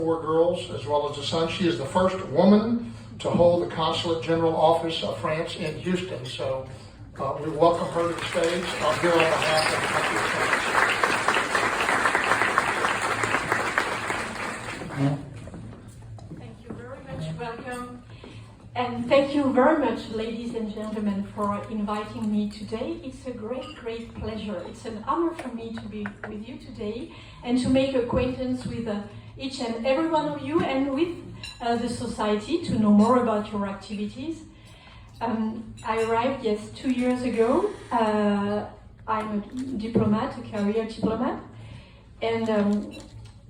4 girls as well as a son. She is the first woman to hold the Consulate General Office of France in Houston. So we welcome her to the stage here on behalf of the country of France. Thank you very much. Welcome. And thank you very much, ladies and gentlemen, for inviting me today. It's a great, great pleasure. It's an honor for me to be with you today and to make acquaintance with each and every one of you and with the society to know more about your activities. I arrived, 2 years ago. I'm a diplomat, a career diplomat, and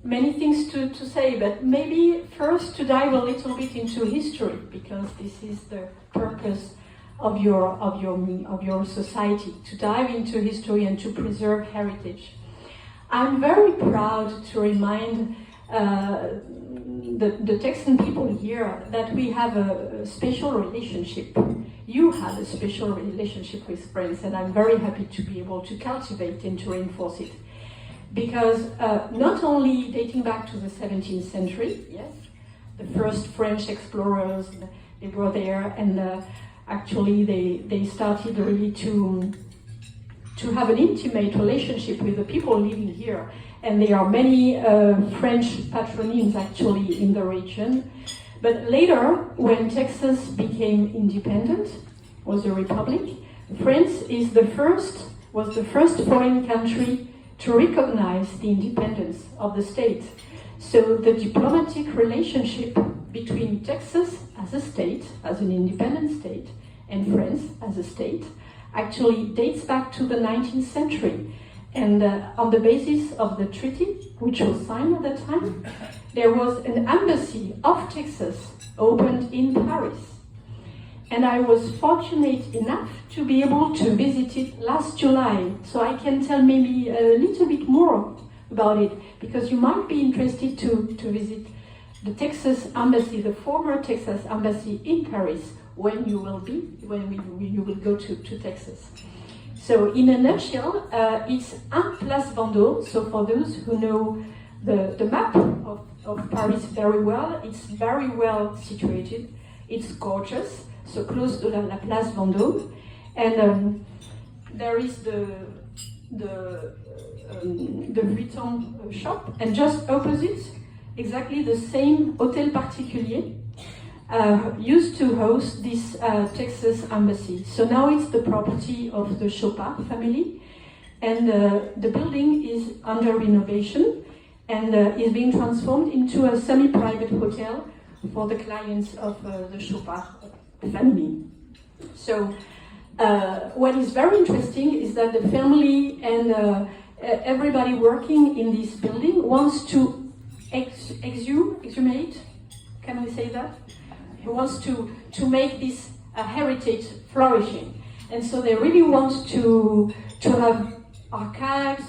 many things to say, but maybe first to dive a little bit into history, because this is the purpose of your society, to dive into history and to preserve heritage. I'm very proud to remind the Texan people here that we have a special relationship. You have a special relationship with France, and I'm very happy to be able to cultivate and to reinforce it. Because not only dating back to the 17th century, yes, the first French explorers, they were there, and actually they started really to have an intimate relationship with the people living here. And there are many French patronyms actually in the region. But later, when Texas became independent, was a republic, France was the first foreign country to recognize the independence of the state. So the diplomatic relationship between Texas as a state, as an independent state, and France as a state, actually dates back to the 19th century. And on the basis of the treaty, which was signed at the time, there was an embassy of Texas opened in Paris. And I was fortunate enough to be able to visit it last July. So I can tell maybe a little bit more about it, because you might be interested to visit the Texas embassy, the former Texas embassy in Paris, when you will go to Texas. So in a nutshell, it's un Place Vendôme. So for those who know the map of Paris very well, it's very well situated. It's gorgeous, so close to la Place Vendôme. And there is the Vuitton shop, and just opposite, exactly the same Hôtel Particulier used to host this Texas embassy. So now it's the property of the Chopard family, and the building is under renovation and is being transformed into a semi-private hotel for the clients of the Chopard family. So what is very interesting is that the family and everybody working in this building wants to exhumate, can we say that? Who wants to make this heritage flourishing. And so they really want to have archives,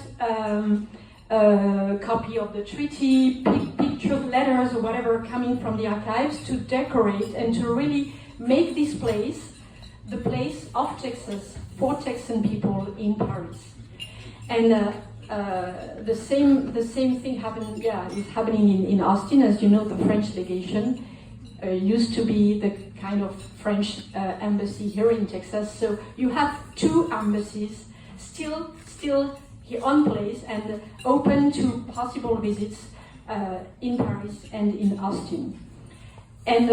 copy of the treaty, pictures, letters, or whatever coming from the archives to decorate and to really make this place the place of Texas for Texan people in Paris. And the same thing is happening in Austin. As you know, the French legation used to be the kind of French embassy here in Texas. So you have 2 embassies still here on place and open to possible visits in Paris and in Austin. And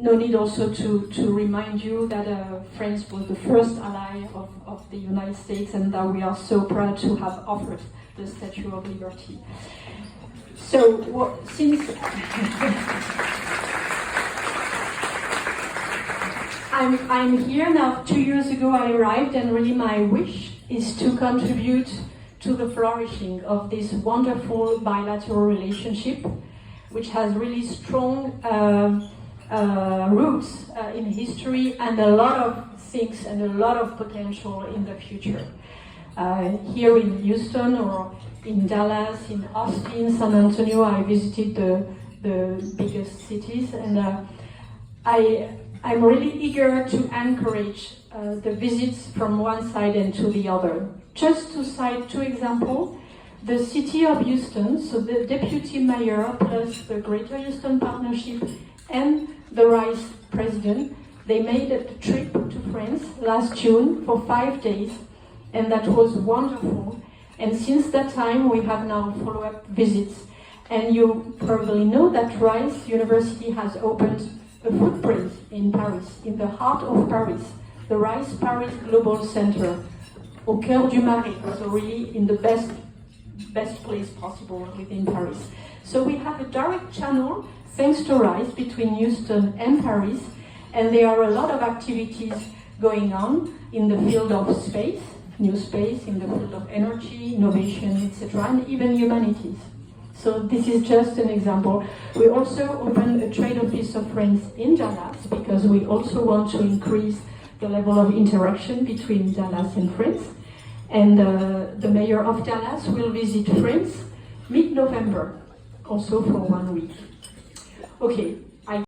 no need also to remind you that France was the first ally of the United States, and that we are so proud to have offered the Statue of Liberty. So since I'm here now, 2 years ago I arrived, and really my wish is to contribute to the flourishing of this wonderful bilateral relationship, which has really strong roots in history and a lot of things and a lot of potential in the future. Here in Houston or in Dallas, in Austin, San Antonio, I visited the biggest cities, and I'm really eager to encourage the visits from one side and to the other. Just to cite 2 examples, The city of Houston, so the deputy mayor plus the Greater Houston Partnership and the Rice president, they made a trip to France last June for 5 days, and that was wonderful. And since that time, we have now follow-up visits. And you probably know that Rice University has opened a footprint in Paris, in the heart of Paris, the Rice Paris Global Center, au cœur du Marais, so really in the best place possible within Paris. So we have a direct channel, thanks to Rice, between Houston and Paris, and there are a lot of activities going on in the field of space, new space, in the field of energy, innovation, etc., and even humanities. So this is just an example. We also opened a trade office of France in Dallas because we also want to increase the level of interaction between Dallas and France. And the mayor of Dallas will visit France mid-November, also for 1 week. Okay,